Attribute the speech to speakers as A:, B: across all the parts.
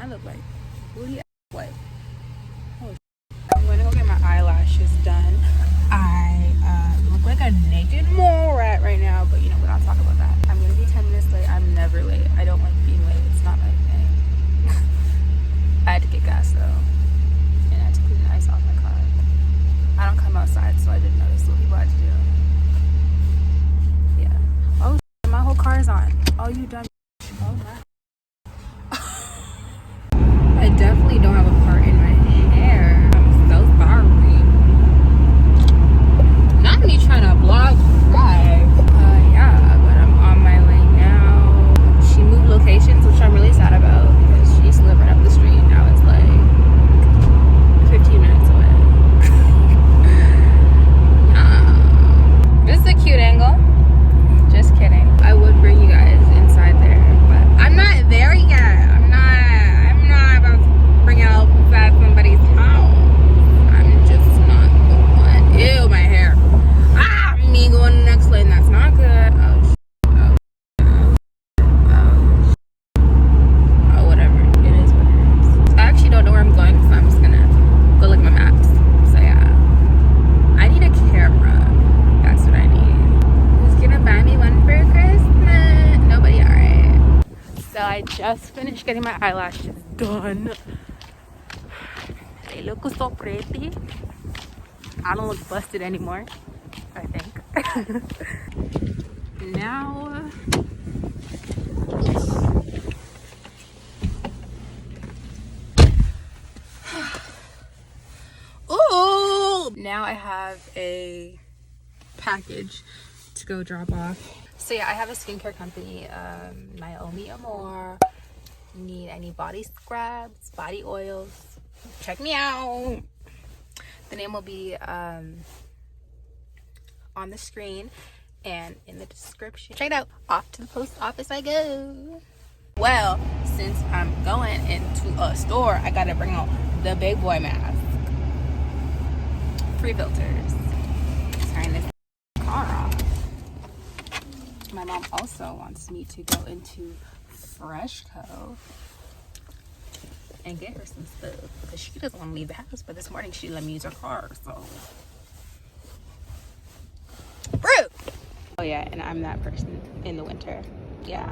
A: I look like booty what? Oh, I'm gonna go get my eyelashes done. I look like a naked mole rat right now, but you know, we're not talking about that. I'm gonna be 10 minutes late. I'm never late. I don't like being late. It's not my thing. I had to get gas though, and I had to clean the ice off my car. I don't come outside, so I didn't notice what people had to do. Yeah. Oh, my whole car is on. Oh, you done? Oh my. I definitely don't have a part in my hair. I'm so sorry. Not me trying to vlog drive. Yeah, but I'm on my way now. She moved locations, which I'm really sad about because she used to live right up the street. Now it's like 15 minutes away. This is a cute angle. Just kidding. I would bring you guys inside there, but I'm not there yet. I'm not about to bring out inside somebody's house. I'm just not the one. Ew, my hair. Ah, me going the next lane. That's not good. Oh, whatever. It is what it is. I actually don't know where I'm going, so I'm just gonna go look at my maps. So yeah, I need a camera. That's what I need. Who's gonna buy me one for Christmas? Nobody. All right. So I just finished getting my eyelashes done. They look so pretty. I don't look busted anymore, I think. Now, ooh! Now I have a package to go drop off. So yeah, I have a skincare company, Naomiamor. I need body scrubs, body oils. Check me out. The name will be on the screen and in the description. Check it out. Off to the post office I go. Well, since I'm going into a store, I gotta bring out the big boy mask. Free filters. Turn this car off. My mom also wants me to go into Freshco and get her some stuff because she doesn't want to leave the house, but this morning she let me use her car, so rude. Oh yeah, and I'm that person in the winter. Yeah.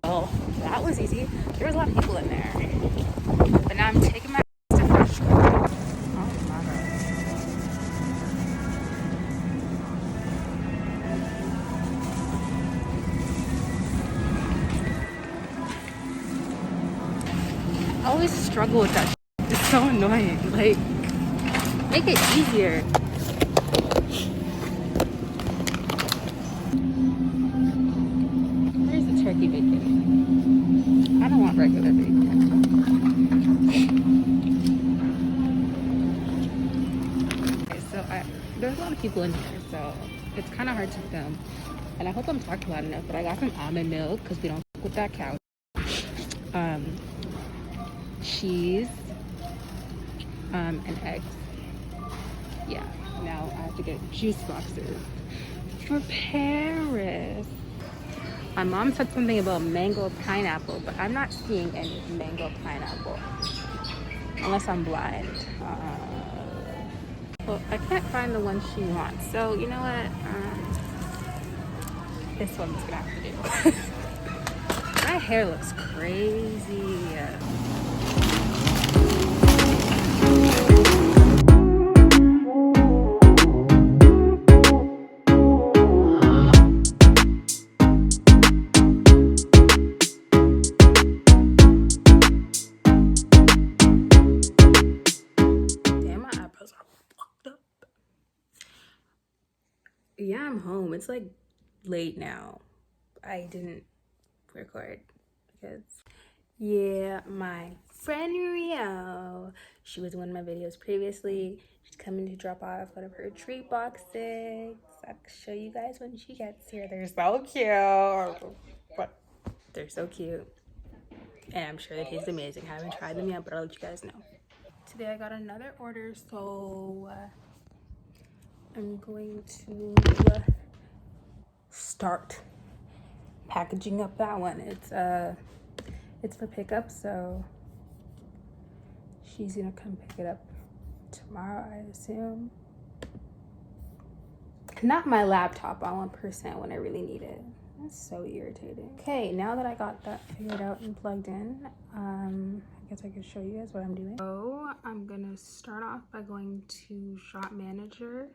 A: Oh, that was easy. There was a lot of people in there, but now I'm taking my to Freshco. Oh my god. I always struggle with that. It's so annoying. Like, make it easier. Where's the turkey bacon? I don't want regular bacon. Okay, so there's a lot of people in here, so it's kind of hard to film. And I hope I'm talking loud enough, but I got some almond milk because we don't fuck with that cow. Cheese, and eggs. Yeah, now I have to get juice boxes for Paris. My mom said something about mango pineapple, but I'm not seeing any mango pineapple unless I'm blind. Well, I can't find the one she wants, so you know what? This one's gonna have to do. My hair looks crazy. Yeah, I'm home. It's like late now. I didn't record because yeah, my friend Rio, she was in one of my videos previously. She's coming to drop off one of her treat boxes. I'll show you guys when she gets here. They're so cute. But they're so cute. And I'm sure they taste amazing. I haven't tried them yet, but I'll let you guys know. Today I got another order, so I'm going to start packaging up that one. It's for pickup, so she's gonna come pick it up tomorrow, I assume. Not my laptop on 1% when I really need it. That's so irritating. Okay, now that I got that figured out and plugged in, I guess I could show you guys what I'm doing. So I'm gonna start off by going to Shop Manager,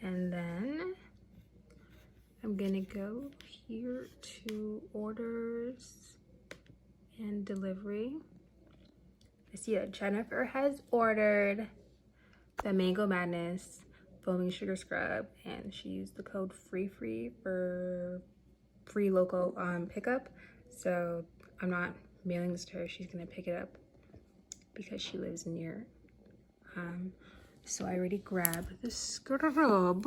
A: and then I'm gonna go here to Orders and Delivery. I see that Jennifer has ordered the Mango Madness foaming sugar scrub, and she used the code FREE for free local pickup. So I'm not mailing this to her. She's gonna pick it up because she lives near. So I already grabbed the scrub,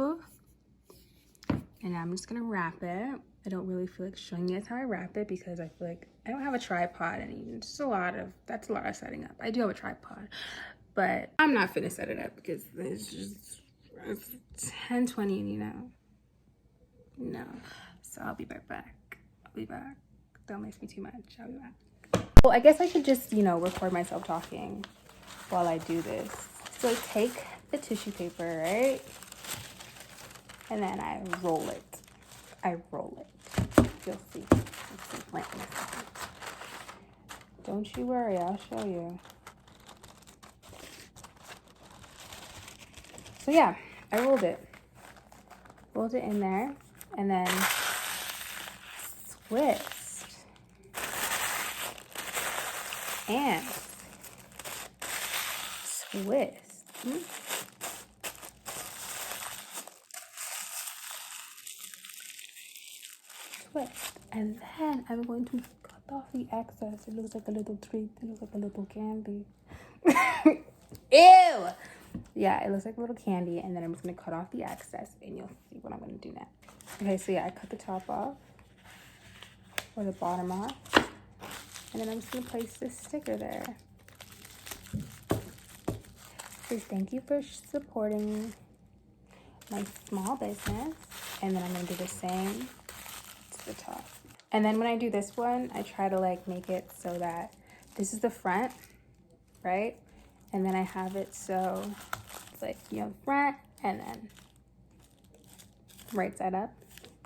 A: and I'm just gonna wrap it. I don't really feel like showing you guys how I wrap it because I feel like I don't have a tripod, and that's a lot of setting up. I do have a tripod, but I'm not finna set it up because it's just 10:20, and you know, no. So I'll be right back. I'll be back. Don't miss me too much. I'll be back. Well, I guess I could just, record myself talking while I do this. So I take the tissue paper, right? And then I roll it. You'll see. Wait a second. Don't you worry, I'll show you. So yeah, I rolled it. Rolled it in there, and then twist. And twist. Twist. And then I'm going to cut off the excess. It looks like a little treat. It looks like a little candy. Ew! Yeah, it looks like a little candy, and then I'm just gonna cut off the excess, and you'll see what I'm gonna do next. Okay, so yeah, I cut the top off, or the bottom off, and then I'm just gonna place this sticker there. Says thank you for supporting my small business, and then I'm gonna do the same to the top. And then when I do this one, I try to make it so that this is the front, right? And then I have it so it's front and then right side up.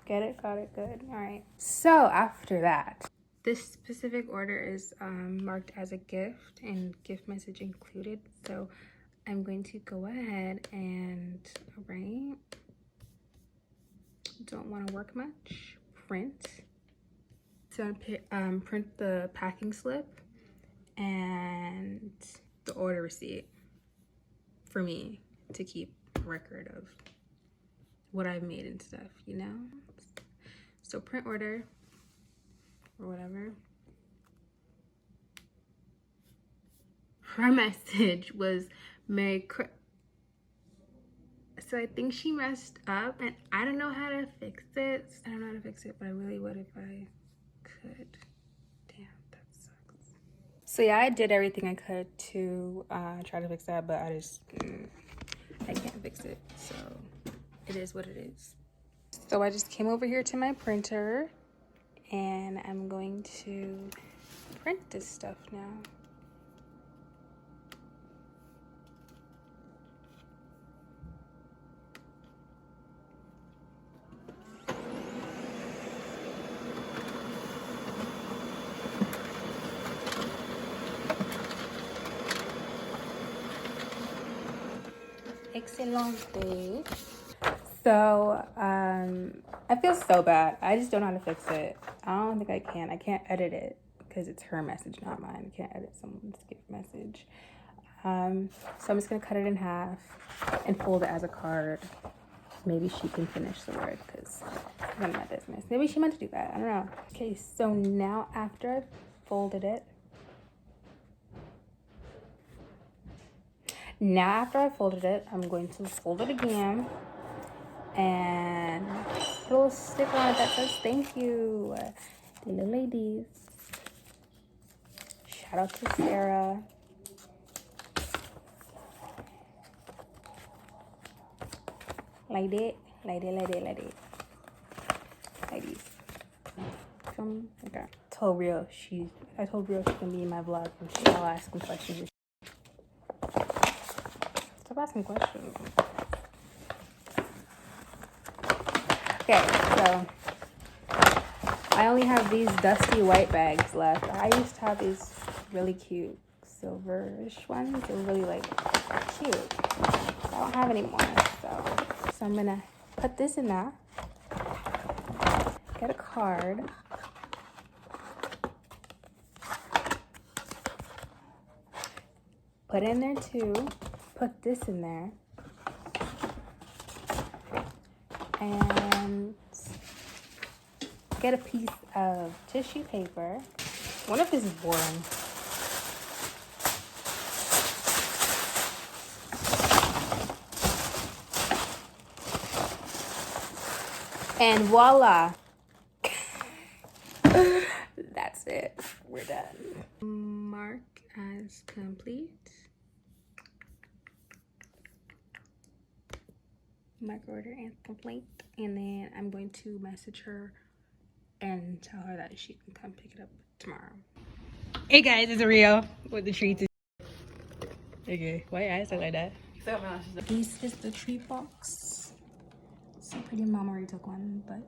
A: Get it? Got it? Good. All right. So after that, this specific order is marked as a gift and gift message included. So I'm going to go ahead and don't want to work much. Print. So I print the packing slip and the order receipt for me to keep record of what I've made and stuff, So print order or whatever. Her message was Merry Christmas. So I think she messed up, and I don't know how to fix it. But I really would if I could. Damn, that sucks. So yeah, I did everything I could to try to fix that, but I can't fix it. So it is what it is. So I just came over here to my printer, and I'm going to print this stuff now. Excelente. So I feel so bad. I just don't know how to fix it. I don't think I can. I can't edit it because it's her message, not mine. I can't edit someone's gift message. So I'm just gonna cut it in half and fold it as a card. Maybe she can finish the word because it's none of my business. Maybe she meant to do that. I don't know. Okay, so now after I've folded it, Now after I folded it, I'm going to fold it again and put a little sticker on it that says thank you. The little ladies. Shout out to Sarah. Like that, like that, like that, like that. Like this. Okay. I told Rio she can be in my vlog and she'll ask me questions. Stop asking questions. Okay, so I only have these dusty white bags left. I used to have these really cute silverish ones. They were really like cute. I don't have any more, so I'm gonna put this in there. Get a card. Put it in there too. Put this in there. And get a piece of tissue paper. What if this is boring? And voila. That's it. We're done. Mark as complete. Mark order as complete. And then I'm going to message her and tell her that she can come pick it up tomorrow. Hey guys, it's Rio with the treats. Okay, why your eyes look like that? This is the treat box. So pretty, mom already took one, but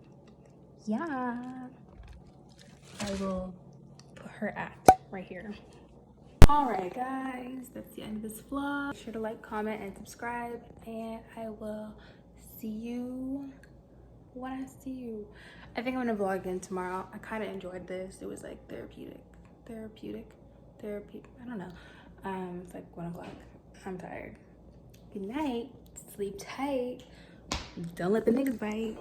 A: yeah. I will put her at right here. Alright guys, that's the end of this vlog. Be sure to like, comment, and subscribe, and I will see you when I see you. I think I'm gonna vlog again tomorrow. I kind of enjoyed this. It was like therapeutic. I don't know. It's like 1 o'clock. I'm tired. Good night. Sleep tight. Don't let the niggas bite.